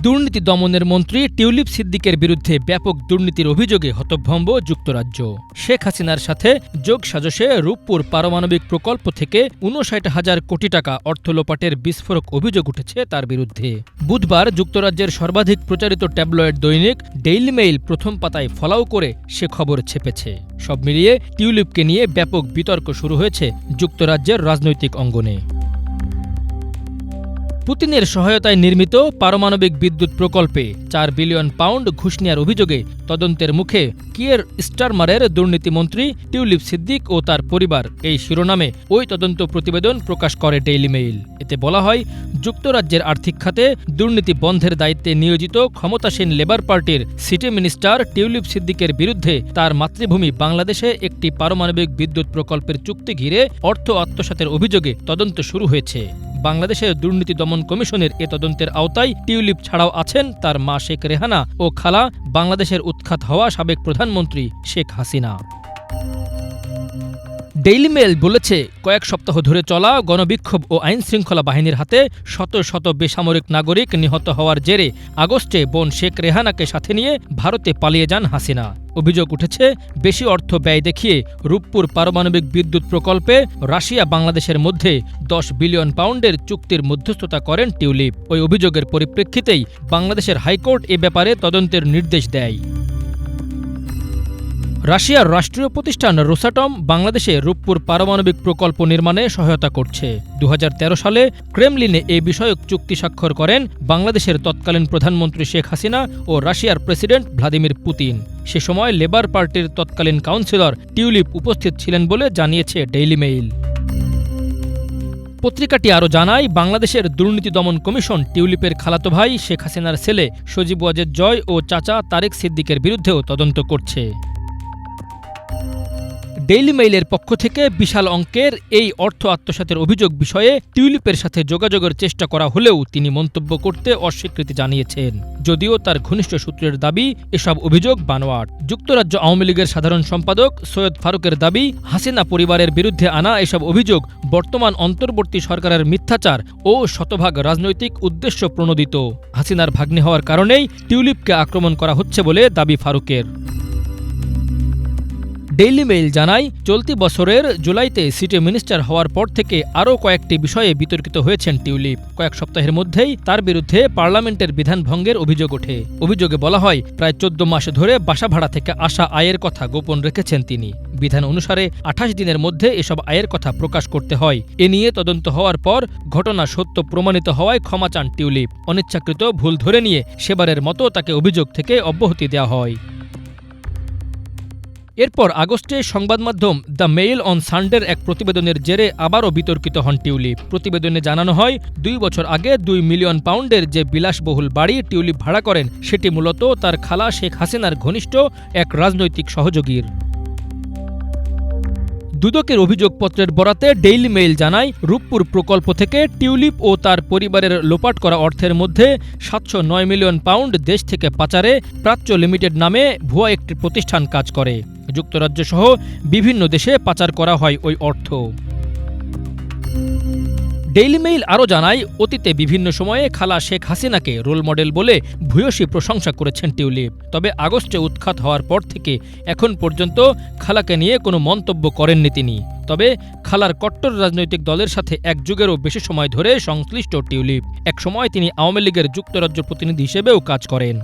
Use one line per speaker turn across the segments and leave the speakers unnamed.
দুর্নীতি দমনের মন্ত্রী টিউলিপ সিদ্দিকের বিরুদ্ধে ব্যাপক দুর্নীতির অভিযোগে হতভম্ব যুক্তরাজ্য। শেখ হাসিনার সাথে যোগসাজশে রূপপুর পারমাণবিক প্রকল্প থেকে ৫৯,০০০ কোটি টাকা অর্থ লোপাটের বিস্ফোরক অভিযোগ উঠেছে তার বিরুদ্ধে। বুধবার যুক্তরাজ্যের সর্বাধিক প্রচারিত ট্যাবলয়েড দৈনিক ডেইলি মেইল প্রথম পাতায় ফলাও করে সে খবর ছেপেছে। সব মিলিয়ে টিউলিপকে নিয়ে ব্যাপক বিতর্ক শুরু হয়েছে যুক্তরাজ্যের রাজনৈতিক অঙ্গনে। পুতিনের সহায়তায় নির্মিত পারমাণবিক বিদ্যুৎ প্রকল্পে ৪ বিলিয়ন পাউন্ড ঘুষ নেওয়ার অভিযোগে তদন্তের মুখে কিয়ের স্টারমারের দুর্নীতিমন্ত্রী টিউলিপ সিদ্দিক ও তার পরিবার, এই শিরোনামে ওই তদন্ত প্রতিবেদন প্রকাশ করে ডেইলি মেইল। এতে বলা হয়, যুক্তরাজ্যের আর্থিক খাতে দুর্নীতি বন্ধের দায়িত্বে নিয়োজিত ক্ষমতাসীন লেবার পার্টির সিটি মিনিস্টার টিউলিপ সিদ্দিকের বিরুদ্ধে তার মাতৃভূমি বাংলাদেশে একটি পারমাণবিক বিদ্যুৎ প্রকল্পের চুক্তি ঘিরে অর্থ আত্মসাতের অভিযোগে তদন্ত শুরু হয়েছে। বাংলাদেশের দুর্নীতি দমন কমিশনের এ তদন্তের আওতায় টিউলিপ ছাড়াও আছেন তার মা শেখ রেহানা ও খালা বাংলাদেশের উৎখাত হওয়া সাবেক প্রধানমন্ত্রী শেখ হাসিনা। ডেইলি মেইল বলেছে, কয়েক সপ্তাহ ধরে চলা গণবিক্ষোভ ও আইনশৃঙ্খলা বাহিনীর হাতে শত শত বেসামরিক নাগরিক নিহত হওয়ার জেরে আগস্টে বোন শেখ রেহানাকে সাথে নিয়ে ভারতে পালিয়ে যান হাসিনা। অভিযোগ উঠেছে, বেশি অর্থ ব্যয় দেখিয়ে রূপপুর পারমাণবিক বিদ্যুৎ প্রকল্পে রাশিয়া বাংলাদেশের মধ্যে ১০ বিলিয়ন পাউন্ডের চুক্তির মধ্যস্থতা করেন টিউলিপ। ওই অভিযোগের পরিপ্রেক্ষিতেই বাংলাদেশের হাইকোর্ট এ ব্যাপারে তদন্তের নির্দেশ দেয়। রাশিয়ার রাষ্ট্রীয় প্রতিষ্ঠান রোসাটম বাংলাদেশে রূপপুর পারমাণবিক প্রকল্প নির্মাণে সহায়তা করছে। ২০১৩ সালে ক্রেমলিনে এ বিষয়ক চুক্তি স্বাক্ষর করেন বাংলাদেশের তৎকালীন প্রধানমন্ত্রী শেখ হাসিনা ও রাশিয়ার প্রেসিডেন্ট ভ্লাদিমির পুতিন। সে সময় লেবার পার্টির তৎকালীন কাউন্সিলর টিউলিপ উপস্থিত ছিলেন বলে জানিয়েছে ডেইলি মেইল। পত্রিকাটি আরও জানায়, বাংলাদেশের দুর্নীতি দমন কমিশন টিউলিপের খালাতো ভাই শেখ হাসিনার ছেলে সজীব ওয়াজেদ জয় ও চাচা তারেক সিদ্দিকের বিরুদ্ধেও তদন্ত করছে। ডেইলি মেইলের পক্ষ থেকে বিশাল অঙ্কের এই অর্থ আত্মসাতের অভিযোগ বিষয়ে টিউলিপের সাথে যোগাযোগের চেষ্টা করা হলেও তিনি মন্তব্য করতে অস্বীকৃতি জানিয়েছেন। যদিও তার ঘনিষ্ঠ সূত্রের দাবি, এসব অভিযোগ বানোয়াট। যুক্তরাজ্য আওয়ামী লীগের সাধারণ সম্পাদক সৈয়দ ফারুকের দাবি, হাসিনা পরিবারের বিরুদ্ধে আনা এসব অভিযোগ বর্তমান অন্তর্বর্তী সরকারের মিথ্যাচার ও শতভাগ রাজনৈতিক উদ্দেশ্য প্রণোদিত। হাসিনার ভাগ্নে হওয়ার কারণেই টিউলিপকে আক্রমণ করা হচ্ছে বলে দাবি ফারুকের। ডেইলি মেইল জানায়, চলতি বছরের জুলাইতে সিটি মিনিস্টার হওয়ার পর থেকে আরও কয়েকটি বিষয়ে বিতর্কিত হয়েছেন টিউলিপ। কয়েক সপ্তাহের মধ্যেই তার বিরুদ্ধে পার্লামেন্টের বিধান ভঙ্গের অভিযোগ ওঠে। অভিযোগে বলা হয়, প্রায় ১৪ মাস ধরে বাসা ভাড়া থেকে আসা আয়ের কথা গোপন রেখেছেন তিনি। বিধান অনুসারে ২৮ দিনের মধ্যে এসব আয়ের কথা প্রকাশ করতে হয়। এ নিয়ে তদন্ত হওয়ার পর ঘটনা সত্য প্রমাণিত হওয়ায় ক্ষমা চান টিউলিপ। অনিচ্ছাকৃত ভুল ধরে নিয়ে সেবারের মতো তাকে অভিযোগ থেকে অব্যাহতি দেওয়া হয়। এরপর আগস্টে সংবাদ মাধ্যম দ্য মেইল অন সানডের এক প্রতিবেদনের জেরে আবারও বিতর্কিত হন টিউলিপ। প্রতিবেদনে জানানো হয়, ২ বছর আগে ২ মিলিয়ন পাউন্ডের যে বিলাসবহুল বাড়ি টিউলিপ ভাড়া করেন, সেটি মূলত তার খালা শেখ হাসিনার ঘনিষ্ঠ এক রাজনৈতিক সহযোগীর। দুদকের অভিযোগপত্রের বরাতে ডেইলি মেইল জানায়, রূপপুর প্রকল্প থেকে টিউলিপ ও তার পরিবারের লোপাট করা অর্থের মধ্যে ৭০৯ মিলিয়ন পাউন্ড দেশ থেকে পাচারে প্রাচ্য লিমিটেড নামে ভুয়া একটি প্রতিষ্ঠান কাজ করে। যুক্তরাজ্যসহ বিভিন্ন দেশে পাচার করা হয় ওই অর্থ। ডেইলি মেইল আরও জানায়, অতীতে বিভিন্ন সময়ে খালা শেখ হাসিনাকে রোল মডেল বলে ভূয়সী প্রশংসা করেছেন টিউলিপ। তবে আগস্টে উৎখাত হওয়ার পর থেকে এখন পর্যন্ত খালাকে নিয়ে কোনো মন্তব্য করেননি তিনি। তবে খালার কট্টর রাজনৈতিক দলের সাথে এক যুগেরও বেশি সময় ধরে সংশ্লিষ্ট টিউলিপ। এক সময় তিনি আওয়ামী লীগের যুক্তরাজ্য প্রতিনিধি হিসেবেও কাজ করেন।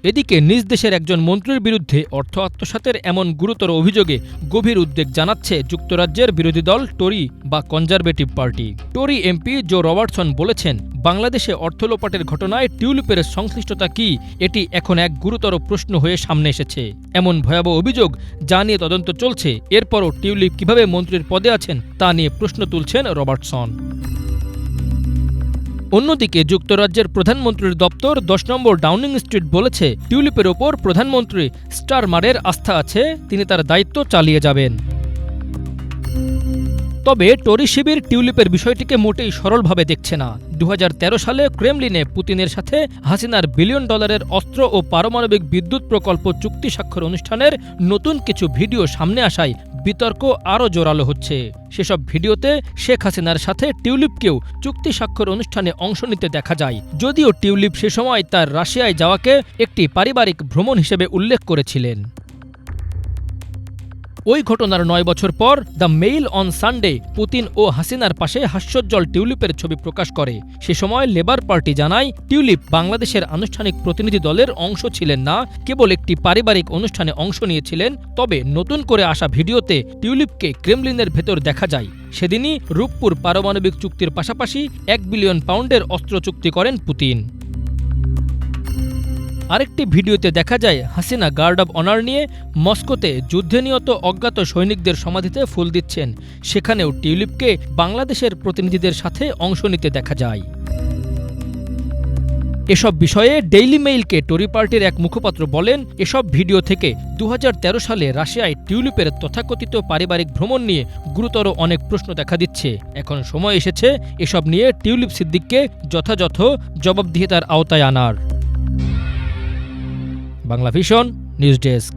এদিকে নিজ দেশের একজন মন্ত্রীর বিরুদ্ধে অর্থ আত্মসাতের এমন গুরুতর অভিযোগে গভীর উদ্বেগ জানাচ্ছে যুক্তরাজ্যের বিরোধী দল টরি বা কনজারভেটিভ পার্টি। টরি এমপি জো রবার্টসন বলেছেন, বাংলাদেশে অর্থ লোপাটের ঘটনায় টিউলিপের সংশ্লিষ্টতা কি, এটি এখন এক গুরুতর প্রশ্ন হয়ে সামনে এসেছে। এমন ভয়াবহ অভিযোগ যা নিয়ে তদন্ত চলছে, এরপরও টিউলিপ কিভাবে মন্ত্রীর পদে আছেন তা নিয়ে প্রশ্ন তুলছেন রবার্টসন। অন্যদিকে যুক্তরাজ্যের প্রধানমন্ত্রীর দপ্তর ১০ নম্বর ডাউনিং স্ট্রিট বলেছে, টিউলিপের ওপর প্রধানমন্ত্রী স্টারমারের আস্থা আছে, তিনি তার দায়িত্ব চালিয়ে যাবেন। তবে টরি শিবির টিউলিপের বিষয়টিকে মোটেই সরলভাবে দেখছে না। 2013 সালে ক্রেমলিনে পুতিনের সাথে হাসিনার $1 বিলিয়ন অস্ত্র ও পারমাণবিক বিদ্যুৎ প্রকল্প চুক্তি স্বাক্ষর অনুষ্ঠানের নতুন কিছু ভিডিও সামনে আসায় বিতর্ক আরও জোরালো হচ্ছে। সেসব ভিডিওতে শেখ হাসিনার সাথে টিউলিপকেও চুক্তি স্বাক্ষর অনুষ্ঠানে অংশ নিতে দেখা যায়, যদিও টিউলিপ সে সময় তার রাশিয়ায় যাওয়াকে একটি পারিবারিক ভ্রমণ হিসেবে উল্লেখ করেছিলেন। ওই ঘটনার 9 বছর পর the Mail on Sunday Putin ও হাসিনার পাশে হাস্যোজ্জ্বল টিউলিপের ছবি প্রকাশ করে। সে সময় লেবার পার্টি জানায়, টিউলিপ বাংলাদেশের আনুষ্ঠানিক প্রতিনিধি দলের অংশ ছিলেন না, কেবল একটি পারিবারিক অনুষ্ঠানে অংশ নিয়েছিলেন। তবে নতুন করে আসা ভিডিওতে টিউলিপকে ক্রেমলিনের ভেতর দেখা যায়। সেদিনই রূপপুর পারমাণবিক চুক্তির পাশাপাশি $1 বিলিয়ন অস্ত্র চুক্তি করেন পুতিন। আরেকটি ভিডিওতে দেখা যায় হাসিনা গার্ড অব অনার নিয়ে মস্কোতে যুদ্ধে নিহত অজ্ঞাত সৈনিকদের সমাধিতে ফুল দিচ্ছেন। সেখানেও টিউলিপকে বাংলাদেশের প্রতিনিধিদের সাথে অংশ নিতে দেখা যায়। এসব বিষয়ে ডেইলি মেইলকে টরি পার্টির এক মুখপাত্র বলেন, এসব ভিডিও থেকে 2013 সালে রাশিয়ায় টিউলিপের তথাকথিত পারিবারিক ভ্রমণ নিয়ে গুরুতর অনেক প্রশ্ন দেখা দিচ্ছে। এখন সময় এসেছে এসব নিয়ে টিউলিপ সিদ্দিককে যথাযথ জবাবদিহিতার আওতায় আনার। Bangla vision news desk.